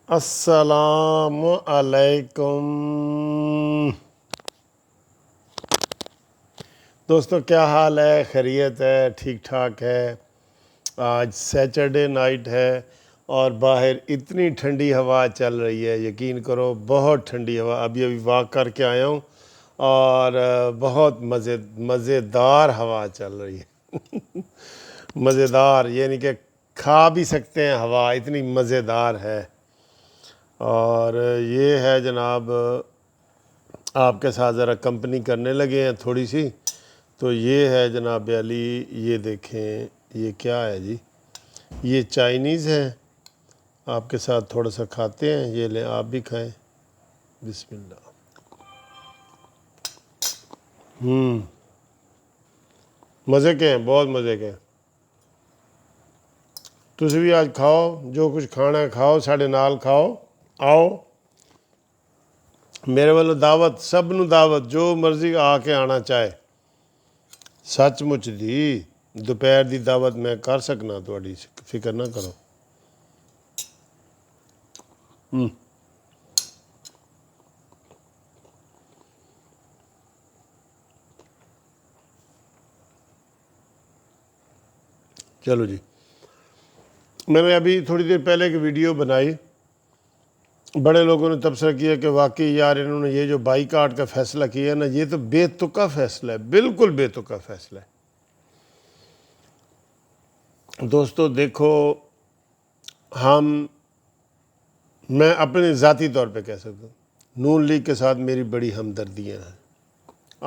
السلام علیکم دوستو، کیا حال ہے؟ خیریت ہے؟ ٹھیک ٹھاک ہے؟ آج سیچرڈے نائٹ ہے اور باہر اتنی ٹھنڈی ہوا چل رہی ہے، یقین کرو بہت ٹھنڈی ہوا۔ ابھی واک کر کے آیا ہوں اور بہت مزیدار ہوا چل رہی ہے مزیدار، یعنی کہ کھا بھی سکتے ہیں، ہوا اتنی مزیدار ہے۔ اور یہ ہے جناب، آپ کے ساتھ ذرا کمپنی کرنے لگے ہیں تھوڑی سی، تو یہ ہے جناب علی، یہ دیکھیں یہ کیا ہے جی، یہ چائنیز ہے۔ آپ کے ساتھ تھوڑا سا کھاتے ہیں، یہ لیں آپ بھی کھائیں، بسم اللہ۔ مزے کے ہیں، بہت مزے کے ہیں۔ تسی بھی آج کھاؤ، جو کچھ کھانا ہے کھاؤ، ساڑھے نال کھاؤ، آؤ میرے والوں دعوت، سب نو دعوت، جو مرضی آ کے آنا چاہے۔ سچ مچ دی دوپہر دی دعوت میں کر سکنا، تھوڑی فکر نہ کرو۔ چلو جی، میں نے ابھی تھوڑی دیر پہلے ایک ویڈیو بنائی، بڑے لوگوں نے تبصرہ کیا کہ واقعی یار انہوں نے یہ جو بائی کاٹ کا فیصلہ کیا ہے نا، یہ تو بے تکا فیصلہ ہے، بالکل بے تکا فیصلہ ہے۔ دوستو دیکھو، میں اپنے ذاتی طور پہ کہہ سکتا ہوں، نون لیگ کے ساتھ میری بڑی ہمدردیاں ہیں۔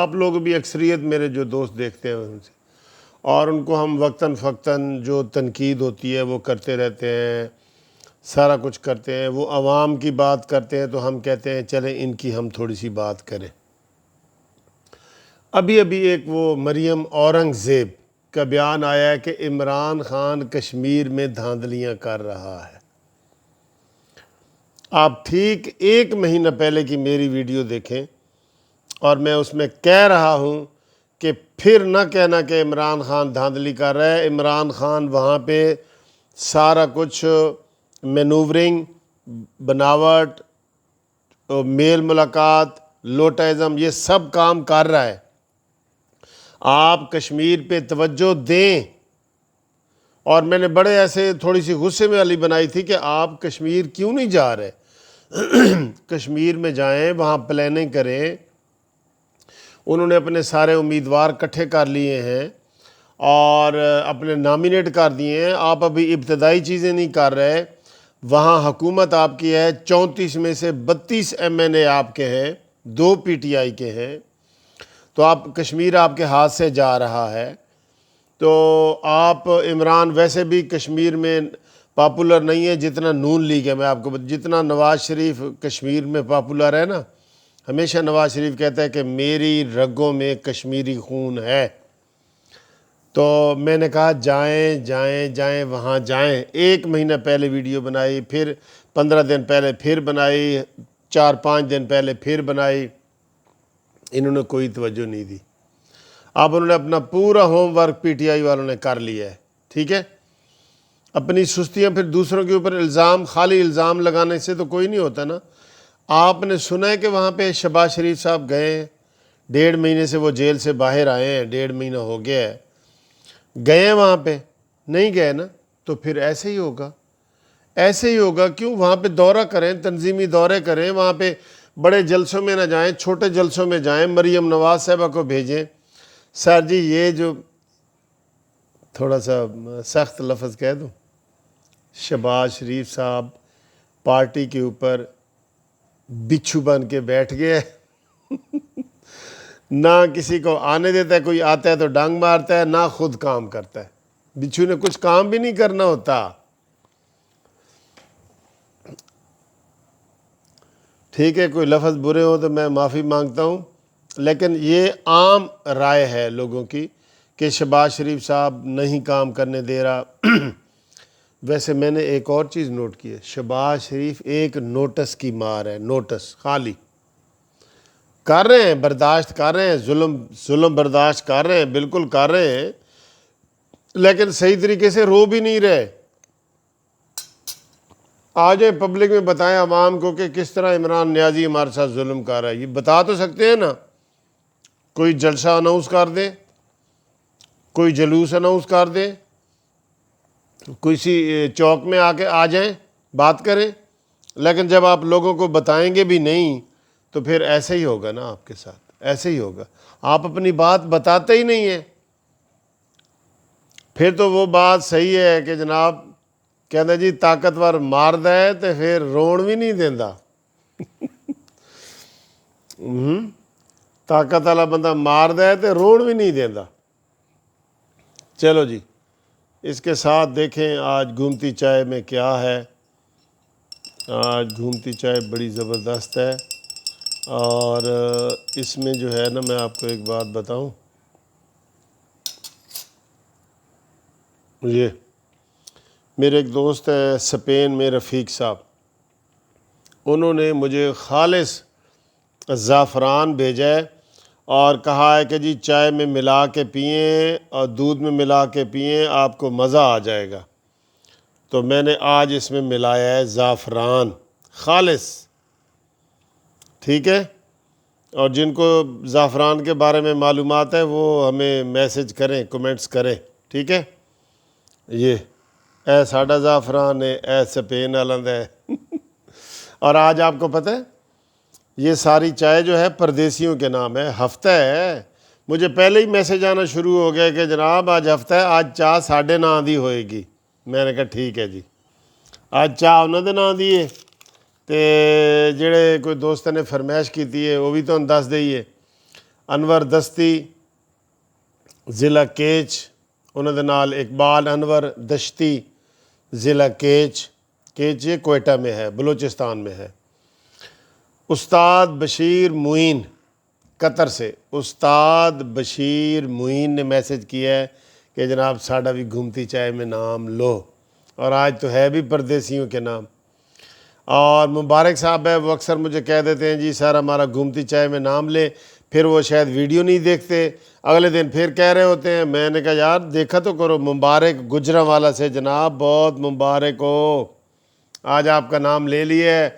آپ لوگ بھی اکثریت میرے جو دوست دیکھتے ہیں ان سے، اور ان کو ہم وقتاً فوقتاً جو تنقید ہوتی ہے وہ کرتے رہتے ہیں، سارا کچھ کرتے ہیں۔ وہ عوام کی بات کرتے ہیں تو ہم کہتے ہیں چلیں ان کی ہم تھوڑی سی بات کریں۔ ابھی ایک وہ مریم اورنگزیب کا بیان آیا ہے کہ عمران خان کشمیر میں دھاندلیاں کر رہا ہے۔ آپ ٹھیک 1 مہینہ پہلے کی میری ویڈیو دیکھیں، اور میں اس میں کہہ رہا ہوں کہ پھر نہ کہنا کہ عمران خان دھاندلی کر رہا ہے۔ عمران خان وہاں پہ سارا کچھ مینوورنگ، بناوٹ، میل ملاقات، لوٹائزم، یہ سب کام کر رہا ہے۔ آپ کشمیر پہ توجہ دیں۔ اور میں نے بڑے ایسے تھوڑی سی غصے میں علی بنائی تھی کہ آپ کشمیر کیوں نہیں جا رہے؟ کشمیر میں جائیں، وہاں پلاننگ کریں۔ انہوں نے اپنے سارے امیدوار کٹھے کر لیے ہیں اور اپنے نامینیٹ کر دیے ہیں۔ آپ ابھی ابتدائی چیزیں نہیں کر رہے۔ وہاں حکومت آپ کی ہے، 34 میں سے 32 MNA آپ کے ہیں، 2 PTI کے ہیں، تو آپ کشمیر آپ کے ہاتھ سے جا رہا ہے۔ تو آپ عمران ویسے بھی کشمیر میں پاپولر نہیں ہے جتنا نون لیگ ہے۔ میں آپ کو جتنا نواز شریف کشمیر میں پاپولر ہے نا، ہمیشہ نواز شریف کہتا ہے کہ میری رگوں میں کشمیری خون ہے۔ تو میں نے کہا جائیں وہاں جائیں۔ 1 مہینہ پہلے ویڈیو بنائی، پھر 15 دن پہلے پھر بنائی، 4-5 دن پہلے پھر بنائی، انہوں نے کوئی توجہ نہیں دی۔ اب انہوں نے اپنا پورا ہوم ورک PTI والوں نے کر لیا ہے، ٹھیک ہے۔ اپنی سستیاں پھر دوسروں کے اوپر خالی الزام لگانے سے تو کوئی نہیں ہوتا نا۔ آپ نے سنا ہے کہ وہاں پہ شہباز شریف صاحب گئے ہیں، 1.5 مہینے سے وہ جیل سے باہر آئے ہیں، 1.5 مہینہ ہو گیا ہے، گئے ہیں وہاں پہ؟ نہیں گئے نا، تو پھر ایسے ہی ہوگا۔ کیوں؟ وہاں پہ دورہ کریں، تنظیمی دورے کریں، وہاں پہ بڑے جلسوں میں نہ جائیں، چھوٹے جلسوں میں جائیں، مریم نواز صاحبہ کو بھیجیں۔ سر جی، یہ جو تھوڑا سا سخت لفظ کہہ دوں، شہباز شریف صاحب پارٹی کے اوپر بچھو بن کے بیٹھ گئے، نہ کسی کو آنے دیتا ہے، کوئی آتا ہے تو ڈانگ مارتا ہے، نہ خود کام کرتا ہے۔ بچھو نے کچھ کام بھی نہیں کرنا ہوتا۔ ٹھیک ہے، کوئی لفظ برے ہو تو میں معافی مانگتا ہوں، لیکن یہ عام رائے ہے لوگوں کی کہ شہباز شریف صاحب نہیں کام کرنے دے رہا۔ ویسے میں نے ایک اور چیز نوٹ کی ہے، شہباز شریف ایک نوٹس کی مار ہے، نوٹس خالی کر رہے ہیں، برداشت کر رہے ہیں، ظلم برداشت کر رہے ہیں، بالکل کر رہے ہیں، لیکن صحیح طریقے سے رو بھی نہیں رہے۔ آ جائیں پبلک میں بتائیں عوام کو کہ کس طرح عمران نیازی ہمارے ساتھ ظلم کر رہا ہے. یہ بتا تو سکتے ہیں نا. کوئی جلسہ اناؤنس کر دیں, کوئی جلوس اناؤنس کر دیں, کسی چوک میں آ جائیں, بات کریں. لیکن جب آپ لوگوں کو بتائیں گے بھی نہیں تو پھر ایسے ہی ہوگا نا آپ کے ساتھ, ایسے ہی ہوگا. آپ اپنی بات بتاتے ہی نہیں ہیں. پھر تو وہ بات صحیح ہے کہ جناب کہنا جی طاقتور مارد ہے تو پھر روڑ بھی نہیں دینا. طاقت والا بندہ مارد ہے تو روڑ بھی نہیں دینا. چلو جی, اس کے ساتھ دیکھیں آج گھومتی چائے میں کیا ہے. آج گھومتی چائے بڑی زبردست ہے, اور اس میں جو ہے نا میں آپ کو ایک بات بتاؤں. یہ میرے ایک دوست ہے اسپین میں, رفیق صاحب, انہوں نے مجھے خالص زعفران بھیجا ہے اور کہا ہے کہ جی چائے میں ملا کے پئیں اور دودھ میں ملا کے پئیں, آپ کو مزہ آ جائے گا. تو میں نے آج اس میں ملایا ہے زعفران خالص. ٹھیک ہے, اور جن کو زعفران کے بارے میں معلومات ہے وہ ہمیں میسج کریں, کمنٹس کریں. ٹھیک ہے, یہ اے ساڈا زعفران ہے, اے سپین والوں دا ہے. اور آج آپ کو پتہ ہے یہ ساری چائے جو ہے پردیسیوں کے نام ہے. ہفتہ ہے, مجھے پہلے ہی میسج آنا شروع ہو گیا کہ جناب آج ہفتہ ہے, آج چاہ ساڈے نام دی ہوئے گی. میں نے کہا ٹھیک ہے جی, آج چاہ انہوں دے نام دی ہے تے جڑے کوئی دوست نے فرمائش کی ہے وہ بھی تو دس دئیے. انور دستی ضلع کیچ, انہوں دے نال اقبال انور دشتی ضلع کیچ یہ کوئٹہ میں ہے, بلوچستان میں ہے. استاد بشیر معین قطر سے, استاد بشیر معین نے میسج کیا ہے کہ جناب ساڈا بھی گھومتی چائے میں نام لو. اور آج تو ہے بھی پردیسیوں کے نام. اور مبارک صاحب ہے, وہ اکثر مجھے کہہ دیتے ہیں جی سر ہمارا گھومتی چائے میں نام لے, پھر وہ شاید ویڈیو نہیں دیکھتے, اگلے دن پھر کہہ رہے ہوتے ہیں. میں نے کہا یار دیکھا تو کرو. مبارک گجرانوالا سے جناب, بہت مبارک ہو, آج آپ کا نام لے لیے.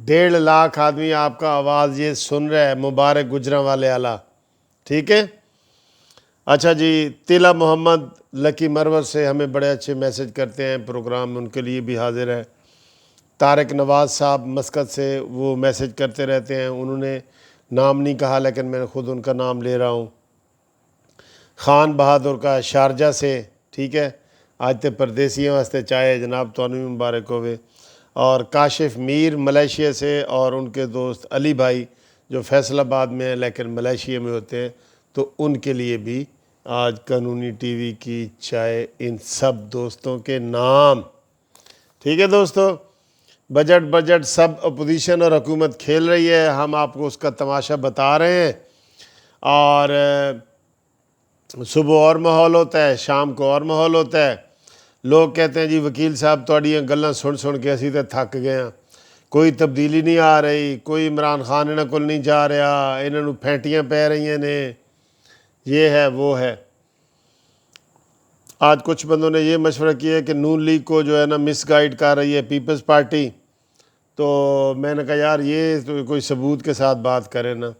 1.5 لاکھ آدمی آپ کا آواز یہ سن رہا ہے, مبارک گجرانوالے والا. ٹھیک ہے, اچھا جی. تیلا محمد لکی مرور سے ہمیں بڑے اچھے میسج کرتے ہیں, پروگرام ان کے لیے بھی حاضر ہے. طارق نواز صاحب مسقط سے وہ میسج کرتے رہتے ہیں, انہوں نے نام نہیں کہا لیکن میں خود ان کا نام لے رہا ہوں. خان بہادر کا شارجہ سے, ٹھیک ہے, آج تے پردیسیوں واسطے چائے جناب تو بھی مبارک ہوئے. اور کاشف میر ملیشیا سے, اور ان کے دوست علی بھائی جو فیصل آباد میں ہیں لیکن ملیشیا میں ہوتے ہیں, تو ان کے لیے بھی آج قانونی ٹی وی کی چائے ان سب دوستوں کے نام. ٹھیک ہے دوستو, بجٹ سب اپوزیشن اور حکومت کھیل رہی ہے, ہم آپ کو اس کا تماشا بتا رہے ہیں. اور صبح اور ماحول ہوتا ہے, شام کو اور ماحول ہوتا ہے. لوگ کہتے ہیں جی وکیل صاحب تھوڑیاں گلاں سن کے اسی تے تھک گئے ہیں, کوئی تبدیلی نہیں آ رہی, کوئی عمران خان انہاں کول نہیں جا رہا, انہاں نوں پھینٹیاں پہ رہی نے, یہ ہے وہ ہے. آج کچھ بندوں نے یہ مشورہ کیا ہے کہ نون لیگ کو جو ہے نا مس گائیڈ کر رہی ہے پیپلز پارٹی. تو میں نے کہا یار یہ تو کوئی ثبوت کے ساتھ بات کرے نا.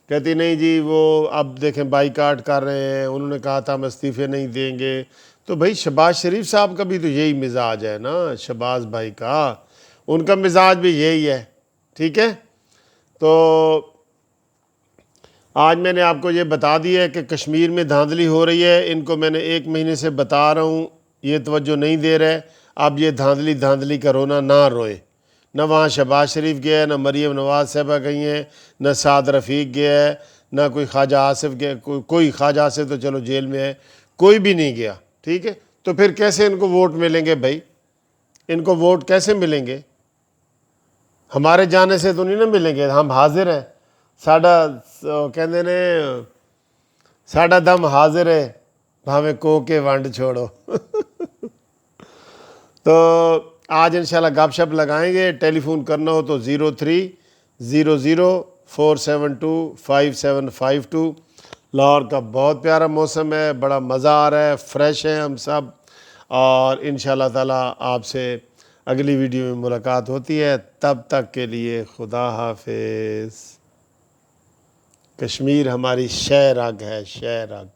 کہتی نہیں جی وہ اب دیکھیں بائیکاٹ کر رہے ہیں, انہوں نے کہا تھا ہم استعفے نہیں دیں گے. تو بھائی شہباز شریف صاحب کا بھی تو یہی مزاج ہے نا, شہباز بھائی کا, ان کا مزاج بھی یہی ہے. ٹھیک ہے, تو آج میں نے آپ کو یہ بتا دیا ہے کہ کشمیر میں دھاندلی ہو رہی ہے. ان کو میں نے 1 مہینے سے بتا رہا ہوں, یہ توجہ نہیں دے رہے. اب یہ دھاندلی کا رونا نہ روئے. نہ وہاں شہباز شریف گیا ہے, نہ مریم نواز صاحبہ گئی ہیں, نہ سعد رفیق گیا ہے, نہ کوئی خواجہ آصف گیا. کوئی خواجہ آصف تو چلو جیل میں ہے, کوئی بھی نہیں گیا. ٹھیک ہے, تو پھر کیسے ان کو ووٹ ملیں گے بھائی؟ ان کو ووٹ کیسے ملیں گے؟ ہمارے جانے سے تو نہیں نا ملیں گے. ہم حاضر ہیں, ساڈا کہندے نے ساڈا دم حاضر ہے, بھاویں کو کے ونڈ چھوڑو. تو آج انشاءاللہ گپ شپ لگائیں گے. ٹیلی فون کرنا ہو تو 030004725752. لاہور کا بہت پیارا موسم ہے, بڑا مزہ آ رہا ہے, فریش ہیں ہم سب, اور انشاءاللہ تعالی آپ سے اگلی ویڈیو میں ملاقات ہوتی ہے، تب تک کے لیے خدا حافظ۔ کشمیر ہماری شہ رگ ہے، شہ رگ۔